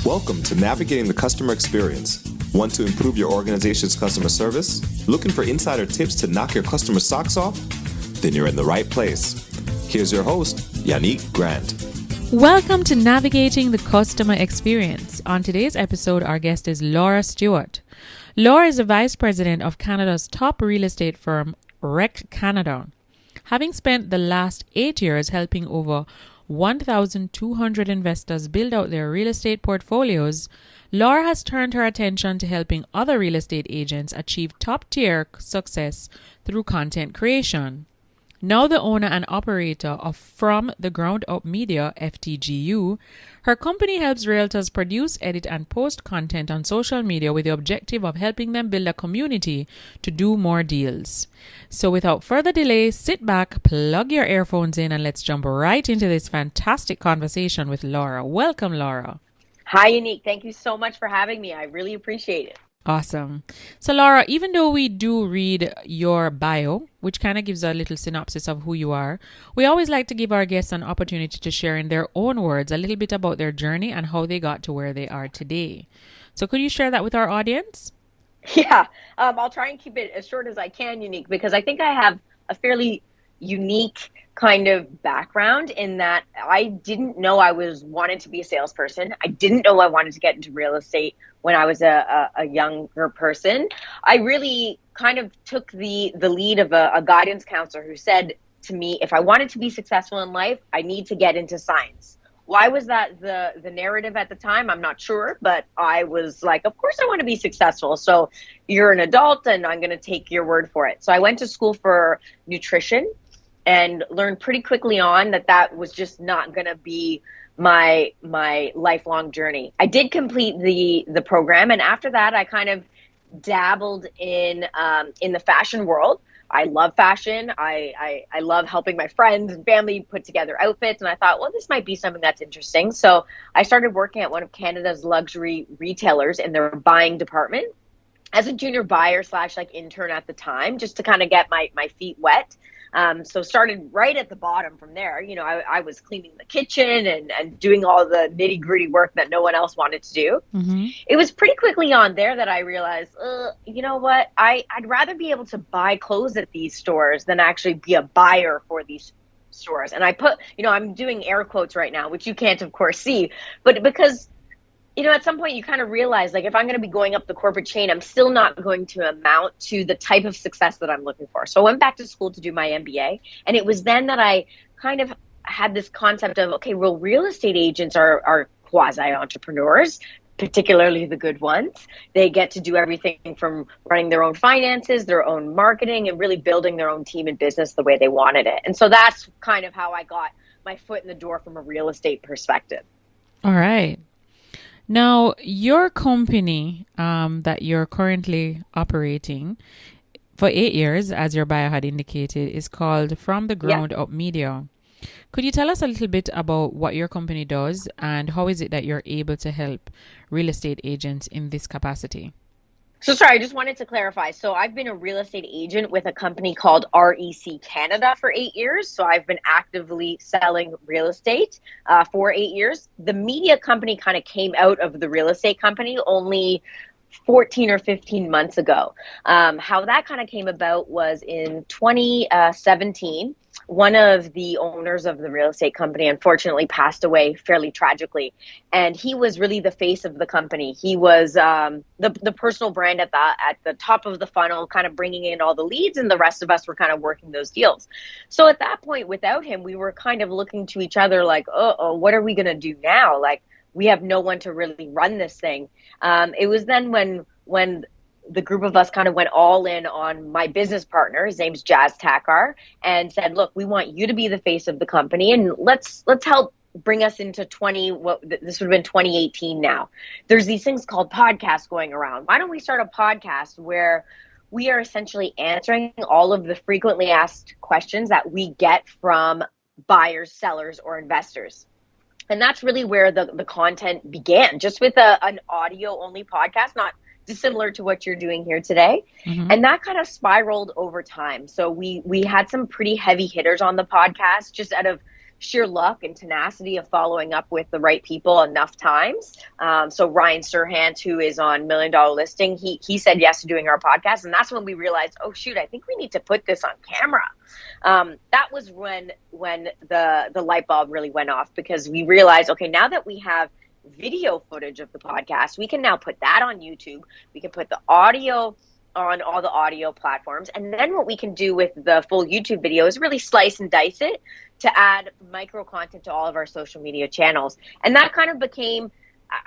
Welcome to Navigating the Customer Experience. Want to improve your organization's customer service? Looking for insider tips to knock your customer socks off? Then you're in the right place. Here's your host, Yannick Grant. Welcome to Navigating the Customer Experience. On today's episode, our guest is Laura Stewart. Laura is the Vice President of Canada's top real estate firm, REC Canada. Having spent the last 8 years helping over 1,200 investors build out their real estate portfolios, Laura has turned her attention to helping other real estate agents achieve top-tier success through content creation. Now the owner and operator of From the Ground Up Media, FTGU, her company helps realtors produce, edit, and post content on social media with the objective of helping them build a community to do more deals. So without further delay, sit back, plug your earphones in, and let's jump right into this fantastic conversation with Laura. Welcome, Laura. Hi, Yannick. Thank you so much for having me. I really appreciate it. Awesome. So Laura, even though we do read your bio, which kind of gives a little synopsis of who you are, we always like to give our guests an opportunity to share in their own words a little bit about their journey and how they got to where they are today. So could you share that with our audience? Yeah, I'll try and keep it as short as I can, Yannick, because I think I have a fairly unique kind of background in that I didn't know I wanted to be a salesperson. I didn't know I wanted to get into real estate when I was a younger person. I really kind of took the lead of a guidance counselor who said to me, if I wanted to be successful in life, I need to get into science. Why was that the narrative at the time? I'm not sure, but I was like, of course I want to be successful. So you're an adult and I'm going to take your word for it. So I went to school for nutrition and learned pretty quickly on that was just not going to be my lifelong journey. I did complete the program, and after that, I kind of dabbled in the fashion world. I love fashion. I love helping my friends and family put together outfits, and I thought, well, this might be something that's interesting. So I started working at one of Canada's luxury retailers in their buying department as a junior buyer / intern at the time, just to kind of get my feet wet. So started right at the bottom from there. You know, I was cleaning the kitchen and doing all the nitty gritty work that no one else wanted to do. Mm-hmm. It was pretty quickly on there that I realized, you know what, I'd rather be able to buy clothes at these stores than actually be a buyer for these stores. And I put, I'm doing air quotes right now, which you can't of course see, but because at some point you kind of realize, like, if I'm going to be going up the corporate chain, I'm still not going to amount to the type of success that I'm looking for. So I went back to school to do my MBA. And it was then that I kind of had this concept of, okay, well, real estate agents are quasi-entrepreneurs, particularly the good ones. They get to do everything from running their own finances, their own marketing, and really building their own team and business the way they wanted it. And so that's kind of how I got my foot in the door from a real estate perspective. All right. Now, your company that you're currently operating for 8 years, as your bio had indicated, is called From the Ground Up Media. Could you tell us a little bit about what your company does and how is it that you're able to help real estate agents in this capacity? So sorry, I just wanted to clarify. So I've been a real estate agent with a company called REC Canada for 8 years. So I've been actively selling real estate for 8 years. The media company kind of came out of the real estate company only 14 or 15 months ago. How that kind of came about was in 2017. One of the owners of the real estate company unfortunately passed away fairly tragically. And he was really the face of the company. He was the personal brand at the top of the funnel, kind of bringing in all the leads, and the rest of us were kind of working those deals. So at that point, without him, we were kind of looking to each other like, what are we going to do now? Like, we have no one to really run this thing. It was then when the group of us kind of went all in on my business partner. His name's Jazz Takar, and said, look, we want you to be the face of the company, and let's help bring us into this would have been 2018 now. There's these things called podcasts going around. Why don't we start a podcast where we are essentially answering all of the frequently asked questions that we get from buyers, sellers, or investors? And that's really where the content began, just with an audio-only podcast, not dissimilar to what you're doing here today. Mm-hmm. And that kind of spiraled over time. So we had some pretty heavy hitters on the podcast, just out of sheer luck and tenacity of following up with the right people enough times. So Ryan Serhant, who is on $1 Million Listing, he said yes to doing our podcast. And that's when we realized, oh, shoot, I think we need to put this on camera. That was when the light bulb really went off, because we realized, okay, now that we have video footage of the podcast, we can now put that on YouTube. We can put the audio on all the audio platforms. And then what we can do with the full YouTube video is really slice and dice it to add micro content to all of our social media channels. And that kind of became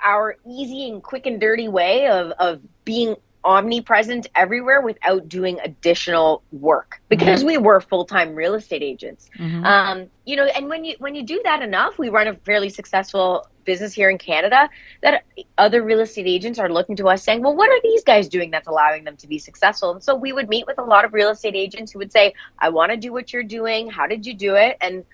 our easy and quick and dirty way of being omnipresent everywhere without doing additional work, because we were full-time real estate agents. And when you do that enough, we run a fairly successful business here in Canada, that other real estate agents are looking to us saying, well, what are these guys doing that's allowing them to be successful? And so we would meet with a lot of real estate agents who would say, I want to do what you're doing. How did you do it? And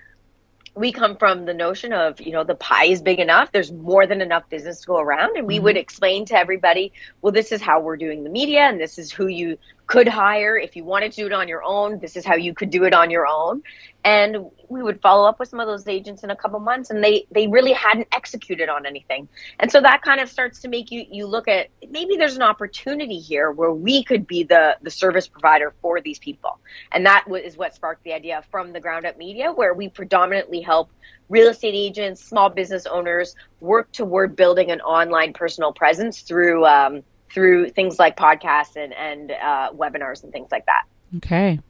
we come from the notion of, the pie is big enough. There's more than enough business to go around. And we would explain to everybody, well, this is how we're doing the media, and this is who you could hire. If you wanted to do it on your own, this is how you could do it on your own. And we would follow up with some of those agents in a couple months, and they really hadn't executed on anything. And so that kind of starts to make you look at, maybe there's an opportunity here where we could be the service provider for these people. And that is what sparked the idea From the Ground Up Media, where we predominantly help real estate agents, small business owners work toward building an online personal presence through things like podcasts and webinars and things like that. Okay.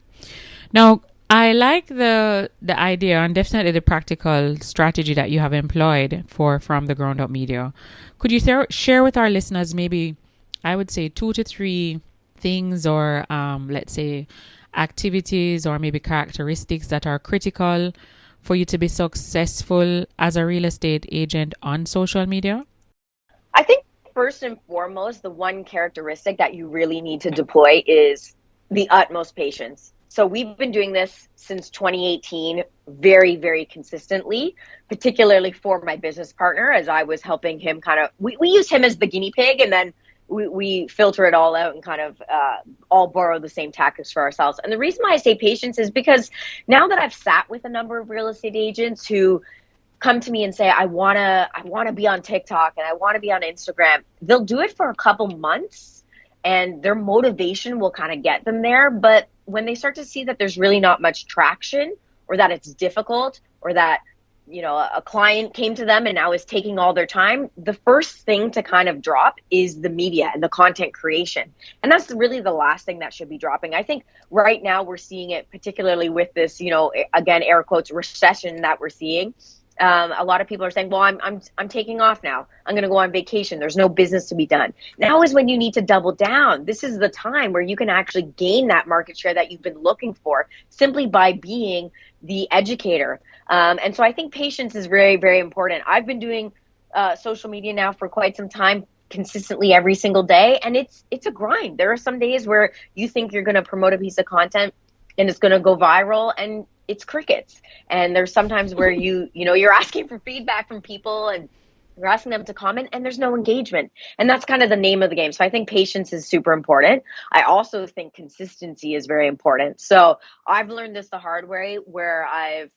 Now, I like the idea and definitely the practical strategy that you have employed From the Ground Up Media. Could you share with our listeners maybe, I would say, 2 to 3 things or let's say activities or maybe characteristics that are critical for you to be successful as a real estate agent on social media? I think first and foremost, the one characteristic that you really need to deploy is the utmost patience. So we've been doing this since 2018 very, very consistently, particularly for my business partner, as I was helping him we use him as the guinea pig, and then we filter it all out and kind of all borrow the same tactics for ourselves. And the reason why I say patience is because now that I've sat with a number of real estate agents who come to me and say, I want to be on TikTok and I want to be on Instagram, they'll do it for a couple months and their motivation will kind of get them there. But when they start to see that there's really not much traction, or that it's difficult, or that, a client came to them and now is taking all their time, the first thing to kind of drop is the media and the content creation. And that's really the last thing that should be dropping. I think right now we're seeing it, particularly with this, again, air quotes, recession that we're seeing. A lot of people are saying, well, I'm taking off now. I'm going to go on vacation. There's no business to be done. Now is when you need to double down. This is the time where you can actually gain that market share that you've been looking for simply by being the educator. And so I think patience is very, very important. I've been doing social media now for quite some time, consistently every single day. And it's a grind. There are some days where you think you're going to promote a piece of content and it's going to go viral, and it's crickets. And there's sometimes where you're asking for feedback from people and you're asking them to comment and there's no engagement. And that's kind of the name of the game. So I think patience is super important. I also think consistency is very important. So I've learned this the hard way, where I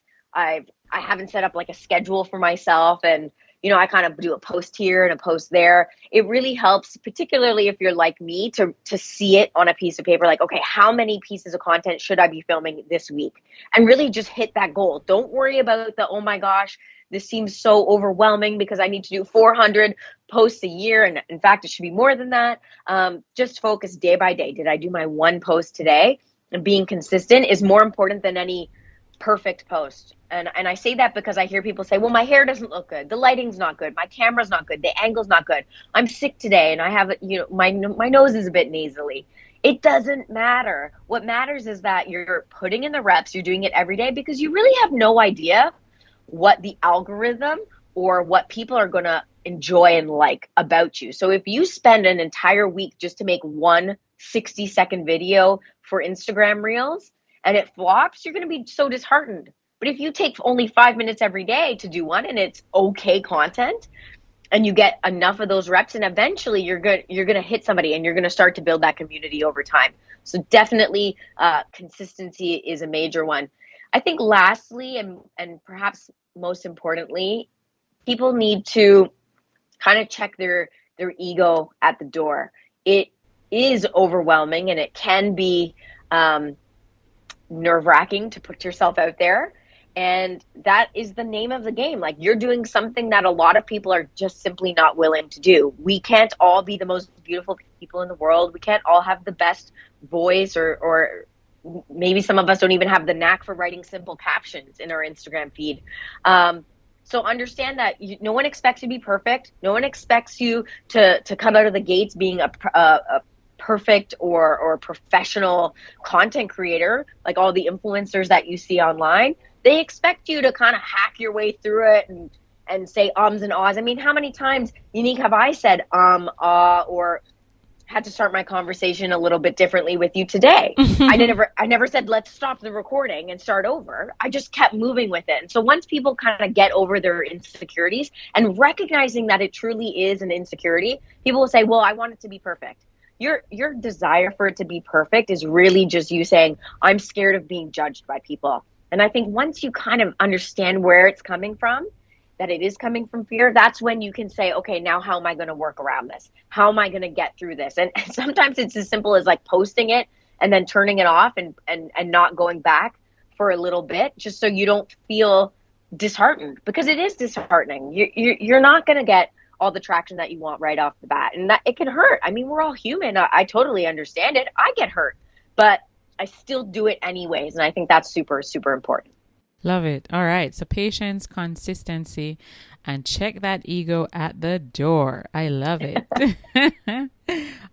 haven't set up like a schedule for myself, and I kind of do a post here and a post there. It really helps, particularly if you're like me, to see it on a piece of paper, like, okay, how many pieces of content should I be filming this week? And really just hit that goal. Don't worry about oh my gosh, this seems so overwhelming because I need to do 400 posts a year. And in fact, it should be more than that. Just focus day by day. Did I do my one post today? And being consistent is more important than any perfect post. And I say that because I hear people say, well, my hair doesn't look good. The lighting's not good. My camera's not good. The angle's not good. I'm sick today and I have, my nose is a bit nasally. It doesn't matter. What matters is that you're putting in the reps. You're doing it every day, because you really have no idea what the algorithm or what people are going to enjoy and like about you. So if you spend an entire week just to make one 60-second video for Instagram Reels and it flops, you're going to be so disheartened. But if you take only 5 minutes every day to do one and it's okay content, and you get enough of those reps, and eventually you're going to hit somebody and you're going to start to build that community over time. So definitely consistency is a major one. I think lastly, and perhaps most importantly, people need to kind of check their ego at the door. It is overwhelming, and it can be nerve-wracking to put yourself out there. And that is the name of the game. Like, you're doing something that a lot of people are just simply not willing to do. We can't all be the most beautiful people in the world. We can't all have the best voice, or maybe some of us don't even have the knack for writing simple captions in our Instagram feed. So understand that no one expects you to be perfect. No one expects you to come out of the gates being a perfect or professional content creator, like all the influencers that you see online. They expect you to kind of hack your way through it and say ums and ahs. I mean, how many times, Unique, have I said or had to start my conversation a little bit differently with you today? I never said, let's stop the recording and start over. I just kept moving with it. And so once people kind of get over their insecurities and recognizing that it truly is an insecurity, people will say, well, I want it to be perfect. Your desire for it to be perfect is really just you saying, I'm scared of being judged by people. And I think once you kind of understand where it's coming from, that it is coming from fear, that's when you can say, okay, now how am I going to work around this? How am I going to get through this? And sometimes it's as simple as like posting it and then turning it off and not going back for a little bit, just so you don't feel disheartened, because it is disheartening. You're not going to get all the traction that you want right off the bat, and that it can hurt. I mean, we're all human. I totally understand it. I get hurt, but I still do it anyways. And I think that's super, super important. Love it. All right. So patience, consistency, and check that ego at the door. I love it.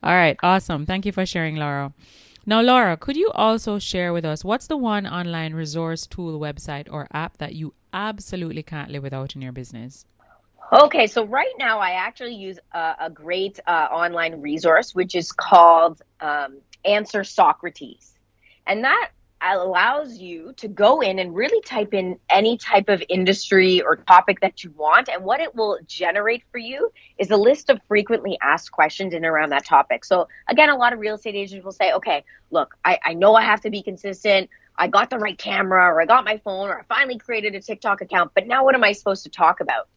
All right. Awesome. Thank you for sharing, Laura. Now, Laura, could you also share with us what's the one online resource, tool, website, or app that you absolutely can't live without in your business? Okay, so right now I actually use a great online resource, which is called Answer Socrates. And that allows you to go in and really type in any type of industry or topic that you want. And what it will generate for you is a list of frequently asked questions in and around that topic. So again, a lot of real estate agents will say, okay, look, I know I have to be consistent. I got the right camera, or I got my phone, or I finally created a TikTok account, but now what am I supposed to talk about?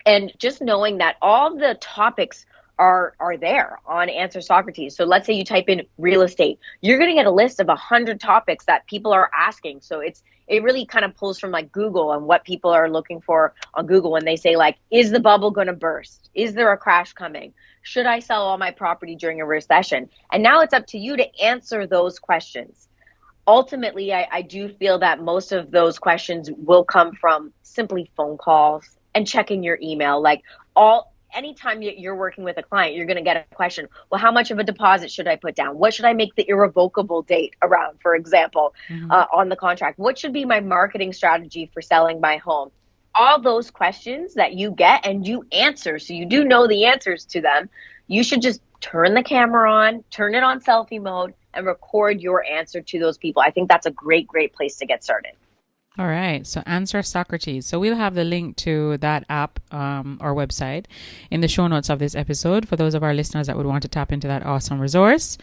And just knowing that all the topics are there on Answer Socrates. So let's say you type in real estate, you're going to get a list of 100 topics that people are asking. So it really kind of pulls from like Google and what people are looking for on Google when they say, like, is the bubble going to burst? Is there a crash coming? Should I sell all my property during a recession? And now it's up to you to answer those questions. Ultimately, I do feel that most of those questions will come from simply phone calls and checking your email. Like, anytime you're working with a client, you're going to get a question. Well, how much of a deposit should I put down? What should I make the irrevocable date around, for example, on the contract? What should be my marketing strategy for selling my home? All those questions that you get and you answer, so you do know the answers to them, you should just turn the camera on, turn it on selfie mode, and record your answer to those people. I think that's a great, great place to get started. All right. So Answer Socrates. So we'll have the link to that app or website in the show notes of this episode for those of our listeners that would want to tap into that awesome resource.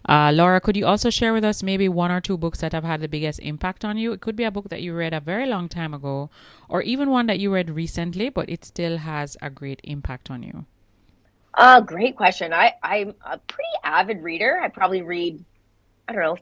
Laura, could you also share with us maybe one or two books that have had the biggest impact on you? It could be a book that you read a very long time ago, or even one that you read recently, but it still has a great impact on you. Great question. I'm a pretty avid reader. I probably read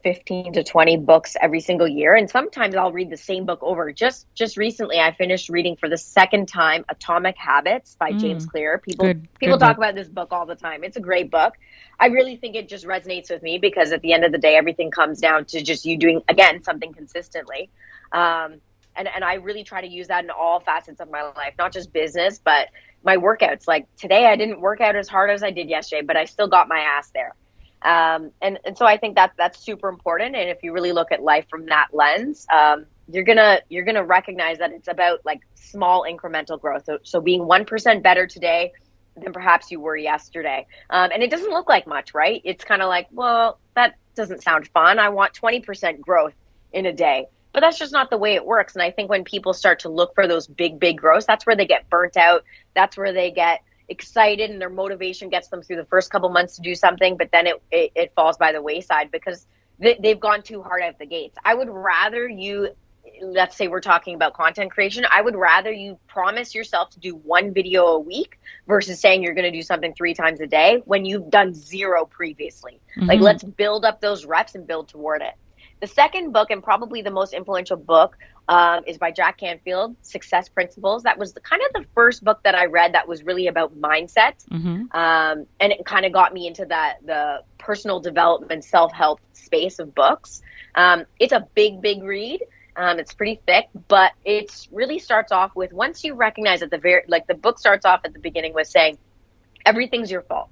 15 to 20 books every single year. And sometimes I'll read the same book over. Just recently, I finished reading for the second time Atomic Habits by James Clear. People talk about this book all the time. It's a great book. I really think it just resonates with me because at the end of the day, everything comes down to just you doing, again, something consistently. And I really try to use that in all facets of my life, not just business, but my workouts. Like today, I didn't work out as hard as I did yesterday, but I still got my ass there. And so I think that's super important. And if you really look at life from that lens, you're gonna recognize that it's about like small incremental growth. So being 1% better today than perhaps you were yesterday. And it doesn't look like much, right? It's kind of like, well, that doesn't sound fun. I want 20% growth in a day. But that's just not the way it works. And I think when people start to look for those big growths, that's where they get burnt out. That's where they get excited and their motivation gets them through the first couple months to do something, but then it falls by the wayside because they've gone too hard out the gates. I would rather you let's say we're talking about content creation, I would rather you promise yourself to do one video a week versus saying you're going to do something 3 times a day when you've done 0 previously. Like, let's build up those reps and build toward it. The second book, and probably the most influential book, is by Jack Canfield, Success Principles. That was kind of the first book that I read that was really about mindset. And it kind of got me into the personal development, self-help space of books. It's a big read. It's pretty thick, but it really starts off with, once you recognize at the book starts off at the beginning with saying, everything's your fault.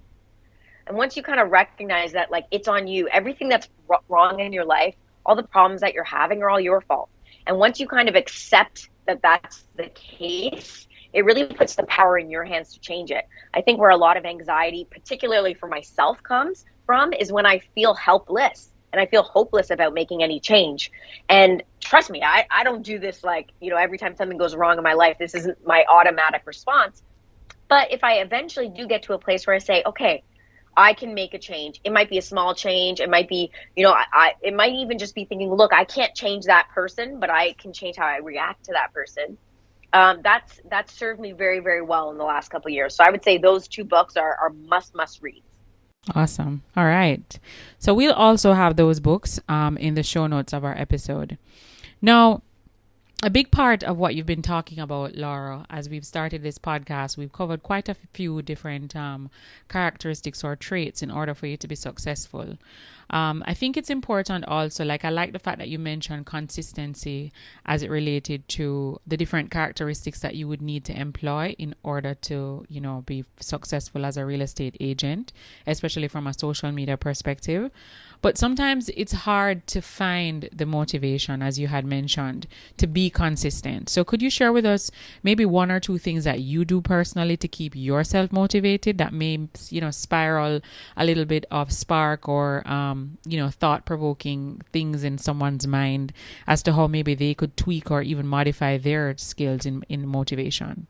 And once you kind of recognize that, like, it's on you, everything that's wrong in your life, all the problems that you're having are all your fault. And once you kind of accept that that's the case, it really puts the power in your hands to change it. I think where a lot of anxiety, particularly for myself, comes from is when I feel helpless and I feel hopeless about making any change. And trust me, I don't do this like, every time something goes wrong in my life, this isn't my automatic response. But if I eventually do get to a place where I say, okay, I can make a change. It might be a small change. It might be, it might even just be thinking, look, I can't change that person, but I can change how I react to that person. That's served me very, very well in the last couple of years. So I would say those 2 books are must reads. Awesome. All right. So we'll also have those books in the show notes of our episode. Now, a big part of what you've been talking about, Laura, as we've started this podcast, we've covered quite a few different characteristics or traits in order for you to be successful. I think it's important also, like, I like the fact that you mentioned consistency as it related to the different characteristics that you would need to employ in order to, be successful as a real estate agent, especially from a social media perspective. But sometimes it's hard to find the motivation, as you had mentioned, to be consistent. So could you share with us maybe 1 or 2 things that you do personally to keep yourself motivated that may, spiral a little bit of spark or, thought-provoking things in someone's mind as to how maybe they could tweak or even modify their skills in motivation?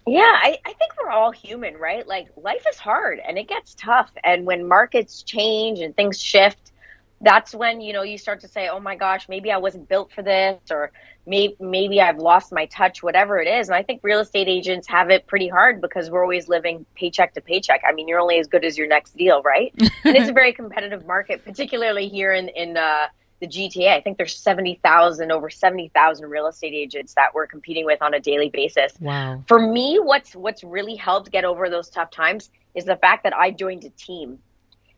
Yeah, I think we're all human, right? Like, life is hard and it gets tough. And when markets change and things shift, that's when, you start to say, oh my gosh, maybe I wasn't built for this, or maybe I've lost my touch, whatever it is. And I think real estate agents have it pretty hard because we're always living paycheck to paycheck. I mean, you're only as good as your next deal, right? And it's a very competitive market, particularly here in the GTA. I think there's over 70,000 real estate agents that we're competing with on a daily basis. Wow. For me, what's really helped get over those tough times is the fact that I joined a team.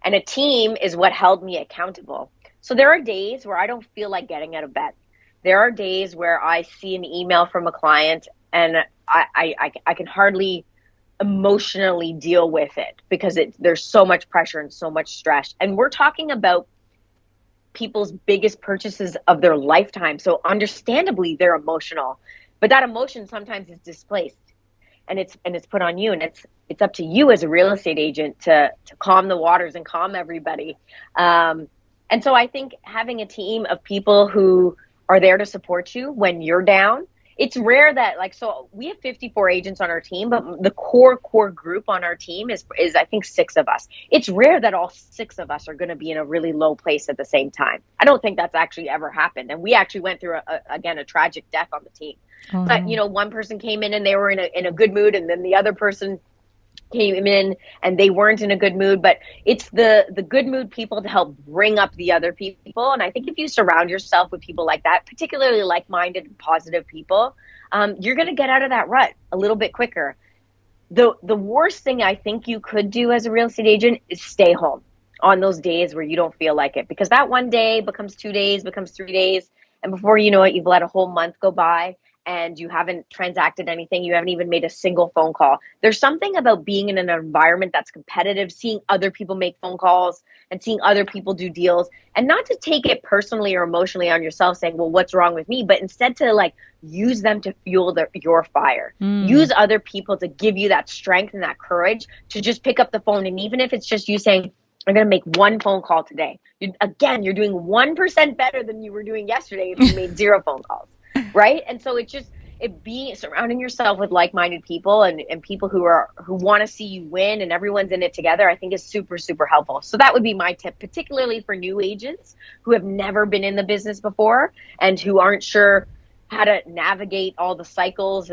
And a team is what held me accountable. So there are days where I don't feel like getting out of bed. There are days where I see an email from a client and I can hardly emotionally deal with it because there's so much pressure and so much stress. And we're talking about people's biggest purchases of their lifetime. So understandably, they're emotional. But that emotion sometimes is displaced. And it's put on you, and it's up to you as a real estate agent to calm the waters and calm everybody. And so I think having a team of people who are there to support you when you're down. It's rare that, so we have 54 agents on our team, but the core group on our team is I think 6 of us. It's rare that all 6 of us are going to be in a really low place at the same time. I don't think that's actually ever happened. And we actually went through a tragic death on the team. Oh, but one person came in and they were in a good mood, and then the other person came in and they weren't in a good mood. But it's the good mood people to help bring up the other people. And I think if you surround yourself with people like that, particularly like-minded and positive people, you're going to get out of that rut a little bit quicker. The worst thing I think you could do as a real estate agent is stay home on those days where you don't feel like it, because that one day becomes 2 days, becomes 3 days. And before you know it, you've let a whole month go by and you haven't transacted anything. You haven't even made a single phone call. There's something about being in an environment that's competitive, seeing other people make phone calls and seeing other people do deals, and not to take it personally or emotionally on yourself saying, well, what's wrong with me? But instead to use them to fuel your fire. Use other people to give you that strength and that courage to just pick up the phone. And even if it's just you saying, I'm going to make one phone call today. You're doing 1% better than you were doing yesterday if you made 0 phone calls. Right. And so it's surrounding yourself with like-minded people and people who want to see you win and everyone's in it together, I think is super, super helpful. So that would be my tip, particularly for new agents who have never been in the business before and who aren't sure how to navigate all the cycles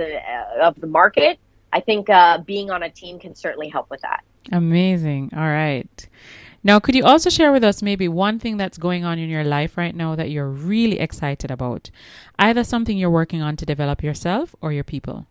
of the market. I think being on a team can certainly help with that. Amazing. All right. Now, could you also share with us maybe one thing that's going on in your life right now that you're really excited about? Either something you're working on to develop yourself or your people.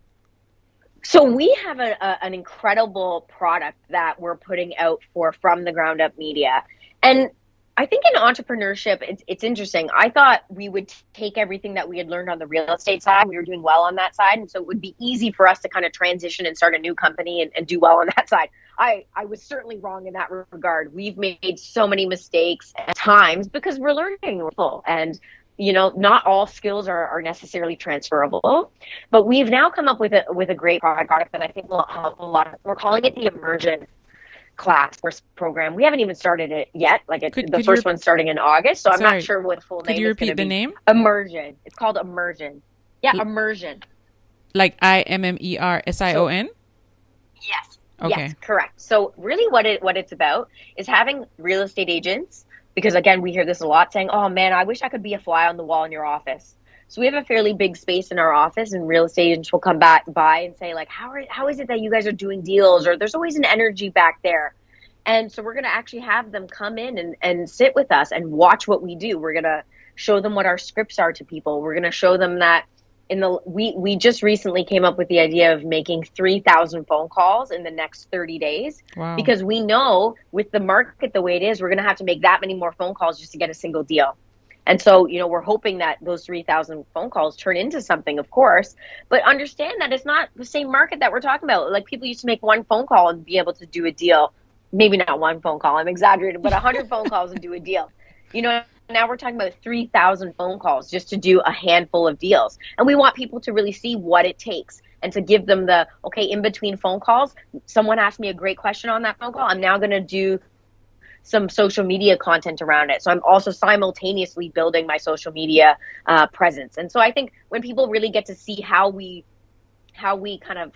So we have an incredible product that we're putting out for From the Ground Up Media. And I think in entrepreneurship, it's interesting. I thought we would take everything that we had learned on the real estate side. We were doing well on that side. And so it would be easy for us to kind of transition and start a new company and do well on that side. I was certainly wrong in that regard. We've made so many mistakes at times because we're learning. And, not all skills are necessarily transferable. But we've now come up with a great product that I think will help a lot. We're calling it the Immersion class course program. We haven't even started it yet. The first one's starting in August, so I'm not sure what the full name is. Could you repeat the name? Immersion. It's called Immersion. Yeah, Immersion. Like IMMERSION? Yes. Okay. Yes, correct. So really what it's about is having real estate agents, because again, we hear this a lot saying, oh man, I wish I could be a fly on the wall in your office. So we have a fairly big space in our office, and real estate agents will come by and say, like, how is it that you guys are doing deals? Or there's always an energy back there. And so we're going to actually have them come in and sit with us and watch what we do. We're going to show them what our scripts are to people. We're going to show them that we just recently came up with the idea of making 3,000 phone calls in the next 30 days. Wow. Because we know with the market the way it is, we're going to have to make that many more phone calls just to get a single deal. And so, we're hoping that those 3,000 phone calls turn into something, of course, but understand that it's not the same market that we're talking about. Like, people used to make one phone call and be able to do a deal. Maybe not one phone call, I'm exaggerating, but 100 phone calls and do a deal. Now we're talking about 3,000 phone calls just to do a handful of deals. And we want people to really see what it takes and to give them in between phone calls, someone asked me a great question on that phone call. I'm now going to do some social media content around it. So I'm also simultaneously building my social media presence. And so I think when people really get to see how we kind of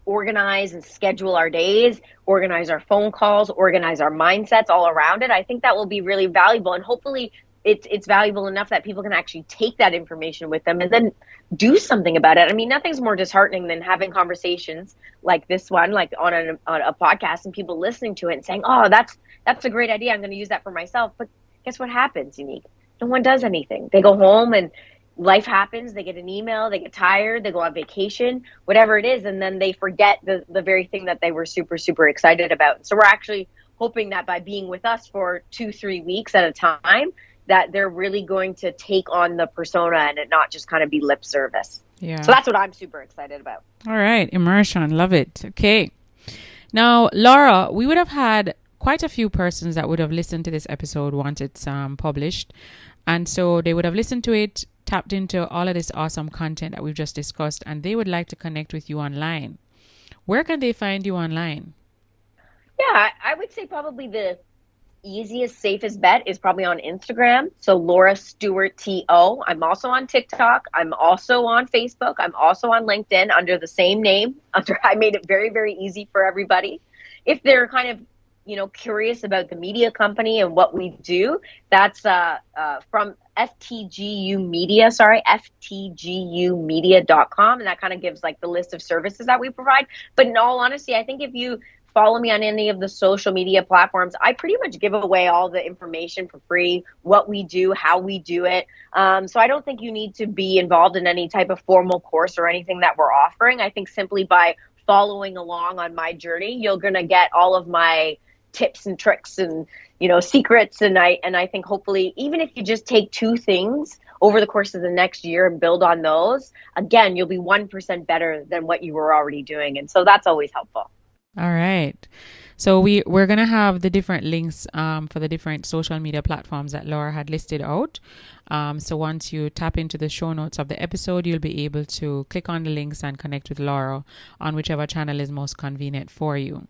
organize and schedule our days, organize our phone calls, organize our mindsets all around it, I think that will be really valuable. And hopefully it's valuable enough that people can actually take that information with them and then do something about it. I mean, nothing's more disheartening than having conversations like this one, like on a podcast, and people listening to it and saying, oh, that's a great idea. I'm going to use that for myself. But guess what happens, Unique? No one does anything. They go home and life happens. They get an email, they get tired, they go on vacation, whatever it is. And then they forget the very thing that they were super, super excited about. So we're actually hoping that by being with us for 2-3 weeks at a time, that they're really going to take on the persona and it not just kind of be lip service. Yeah. So that's what I'm super excited about. All right. Immersion. Love it. Okay. Now, Laura, we would have had quite a few persons that would have listened to this episode once it's published. And so they would have listened to it, tapped into all of this awesome content that we've just discussed, and they would like to connect with you online. Where can they find you online? Yeah, I would say probably the easiest, safest bet is probably on Instagram. So Laura Stewart TO. I'm also on TikTok. I'm also on Facebook. I'm also on LinkedIn under the same name. I made it very, very easy for everybody. If they're kind of curious about the media company and what we do, that's from ftgumedia.com, and that kind of gives like the list of services that we provide. But in all honesty, I think if you follow me on any of the social media platforms, I pretty much give away all the information for free, what we do, how we do it. So I don't think you need to be involved in any type of formal course or anything that we're offering. I think simply by following along on my journey, you're going to get all of my tips and tricks and secrets, and I think hopefully even if you just take 2 things over the course of the next year and build on those, again, you'll be 1% better than what you were already doing, and so that's always helpful. All right. So we're going to have the different links for the different social media platforms that Laura had listed out. So once you tap into the show notes of the episode, you'll be able to click on the links and connect with Laura on whichever channel is most convenient for you.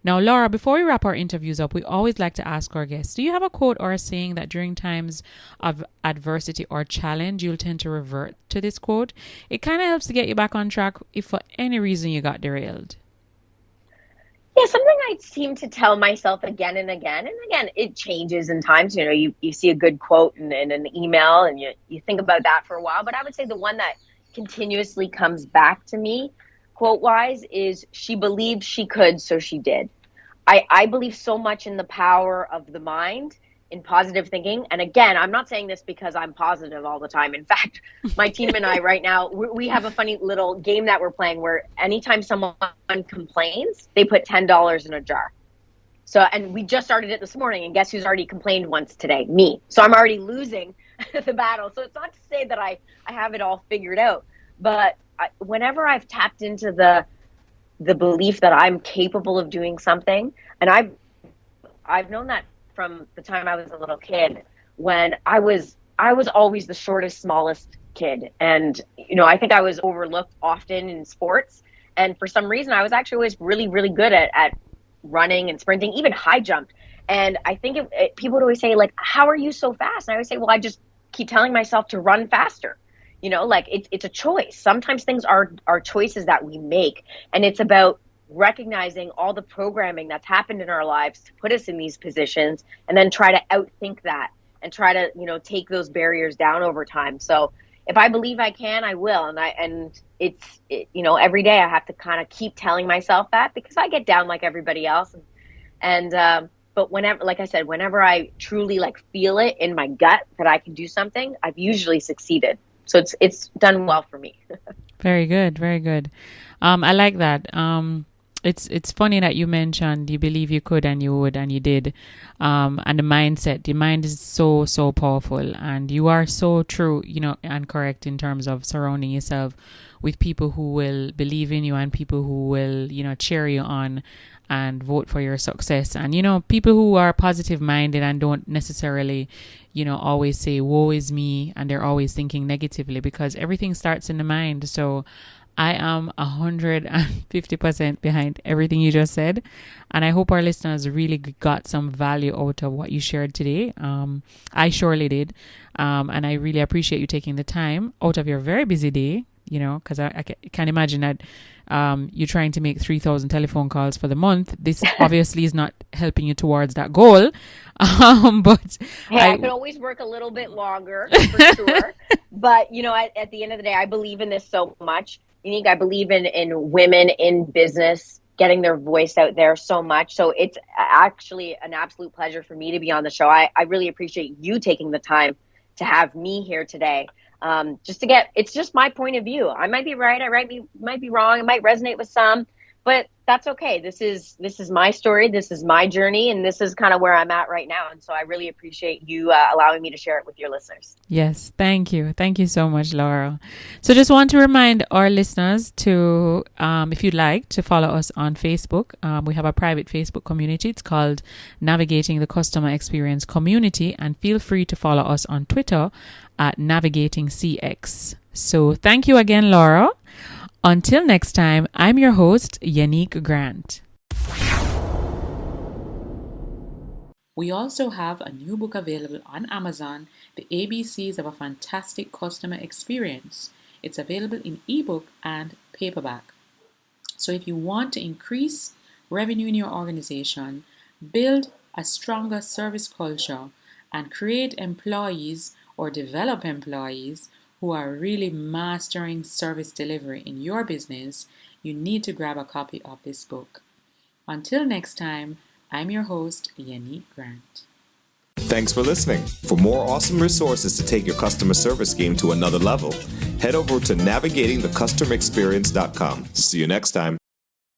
Now, Laura, before we wrap our interviews up, we always like to ask our guests, do you have a quote or a saying that during times of adversity or challenge, you'll tend to revert to this quote? It kind of helps to get you back on track if for any reason you got derailed. Yeah, something I seem to tell myself again and again. And again, it changes in times. You see a good quote in an email and you think about that for a while. But I would say the one that continuously comes back to me, quote-wise, is she believed she could, so she did. I believe so much in the power of the mind, in positive thinking. And again, I'm not saying this because I'm positive all the time. In fact, my team and I right now, we have a funny little game that we're playing where anytime someone complains, they put $10 in a jar. So, and we just started it this morning, and guess who's already complained once today? Me. So I'm already losing the battle. So it's not to say that I have it all figured out, but whenever I've tapped into the belief that I'm capable of doing something, and I've known that from the time I was a little kid, when I was always the shortest, smallest kid. And, I think I was overlooked often in sports. And for some reason, I was actually always really, really good at running and sprinting, even high jump. And I think people would always say, like, how are you so fast? And I would say, well, I just keep telling myself to run faster. It's a choice. Sometimes things are choices that we make. And it's about recognizing all the programming that's happened in our lives to put us in these positions, and then try to outthink that and try to, take those barriers down over time. So if I believe I can, I will. And it's every day I have to kind of keep telling myself that, because I get down like everybody else. But whenever, like I said, whenever I truly feel it in my gut that I can do something, I've usually succeeded. So it's done well for me. Very good. Very good. I like that. It's funny that you mentioned you believe you could and you would and you did. And the mind is so, so powerful, and you are so true, and correct in terms of surrounding yourself with people who will believe in you and people who will, cheer you on and vote for your success. And, people who are positive minded and don't necessarily, always say, woe is me, and they're always thinking negatively, because everything starts in the mind. So I am 150% behind everything you just said. And I hope our listeners really got some value out of what you shared today. I surely did. And I really appreciate you taking the time out of your very busy day, because I can't imagine that you're trying to make 3,000 telephone calls for the month. This obviously is not helping you towards that goal. But hey, I could always work a little bit longer, for sure. But, at the end of the day, I believe in this so much. Unique, I believe in women in business getting their voice out there so much. So it's actually an absolute pleasure for me to be on the show. I really appreciate you taking the time to have me here today. It's just my point of view. I might be right. I might be wrong. It might resonate with some, but that's okay. This is my story. This is my journey. And this is kind of where I'm at right now. And so I really appreciate you allowing me to share it with your listeners. Yes. Thank you. Thank you so much, Laura. So just want to remind our listeners to, if you'd like to follow us on Facebook, we have a private Facebook community. It's called Navigating the Customer Experience Community, and feel free to follow us on Twitter at Navigating CX. So thank you again, Laura. Until next time, I'm your host, Yannick Grant. We also have a new book available on Amazon, The ABCs of a Fantastic Customer Experience. It's available in ebook and paperback. So if you want to increase revenue in your organization, build a stronger service culture, and create employees or develop employees who are really mastering service delivery in your business, you need to grab a copy of this book. Until next time, I'm your host, Yannick Grant. Thanks for listening. For more awesome resources to take your customer service game to another level, head over to navigatingthecustomerexperience.com. See you next time.